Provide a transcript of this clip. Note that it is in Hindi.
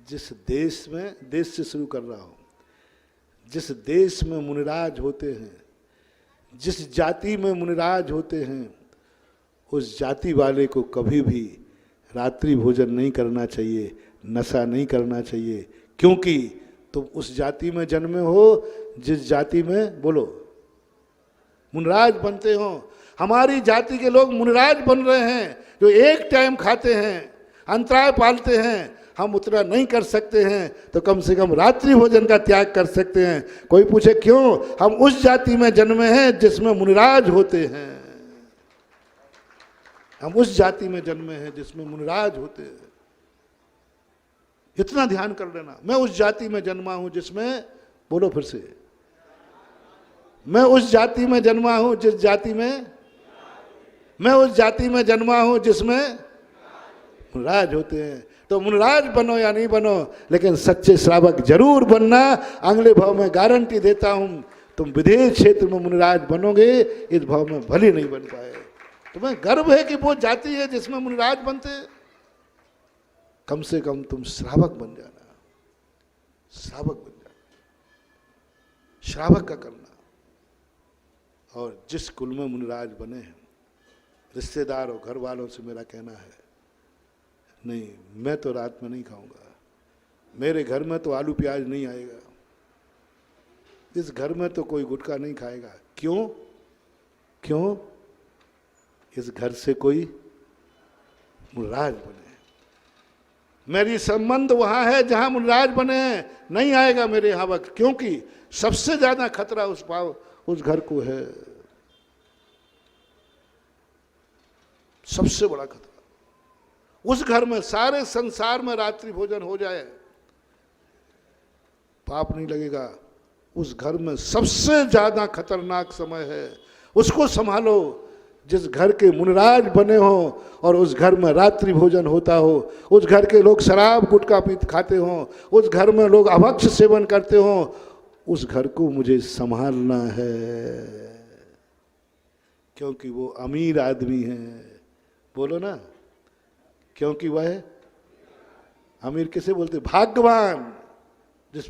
जिस देश में, देश से शुरू कर रहा हूं, जिस देश में मुनिराज होते हैं, जिस जाति में मुनिराज होते हैं, उस जाति वाले को कभी भी रात्रि भोजन नहीं करना चाहिए, नशा नहीं करना चाहिए, क्योंकि तुम उस जाति में जन्मे हो जिस जाति में, बोलो, मुनिराज बनते हो। हमारी जाति के लोग मुनिराज बन रहे हैं, जो एक टाइम खाते हैं, अंतराय पालते हैं। हम उतना नहीं कर सकते हैं तो कम से कम रात्रि भोजन का त्याग कर सकते हैं। कोई पूछे क्यों? हम उस जाति में जन्मे हैं जिसमें मुनिराज होते हैं। हम उस जाति में जन्मे हैं जिसमें मुनिराज होते हैं। इतना ध्यान कर लेना। मैं उस जाति में जन्मा हूं जिसमें, बोलो फिर से, मैं उस जाति में जन्मा हूं जिस जाति में, मैं उस जाति में जन्मा हूं जिसमें मुनिराज होते हैं। तो मुनिराज बनो या नहीं बनो, लेकिन सच्चे श्रावक जरूर बनना। अगले भाव में गारंटी देता हूं, तुम विदेश क्षेत्र में मुनिराज बनोगे, इस भाव में भले नहीं बन पाए। तुम्हें गर्व है कि वो जाति है जिसमें मुनिराज बनते, कम से कम तुम श्रावक बन जाना, श्रावक बन जाना, श्रावक का करना। और जिस कुल में मुनिराज बने हैं, रिश्तेदार और घर वालों से मेरा कहना है, नहीं, मैं तो रात में नहीं खाऊंगा, मेरे घर में तो आलू प्याज नहीं आएगा, इस घर में तो कोई गुटखा नहीं खाएगा। क्यों? क्यों? इस घर से कोई मुनिराज बने। मेरी संबंध वहां है जहां मुनिराज बने हैं, नहीं आएगा मेरे यहाँ वक्त, क्योंकि सबसे ज्यादा खतरा उस घर को है, सबसे बड़ा खतरा। उस घर में, सारे संसार में रात्रि भोजन हो जाए, पाप नहीं लगेगा। उस घर में सबसे ज्यादा खतरनाक समय है, उसको संभालो। जिस घर के मुनिराज बने हो और उस घर में रात्रि भोजन होता हो, उस घर के लोग शराब गुटखा पीते खाते हो, उस घर में लोग अभक्ष सेवन करते हो, उस घर को मुझे संभालना है, क्योंकि वो अमीर आदमी है। बोलो ना, क्योंकि वह अमीर किसे बोलते? भाग्यवान। जिस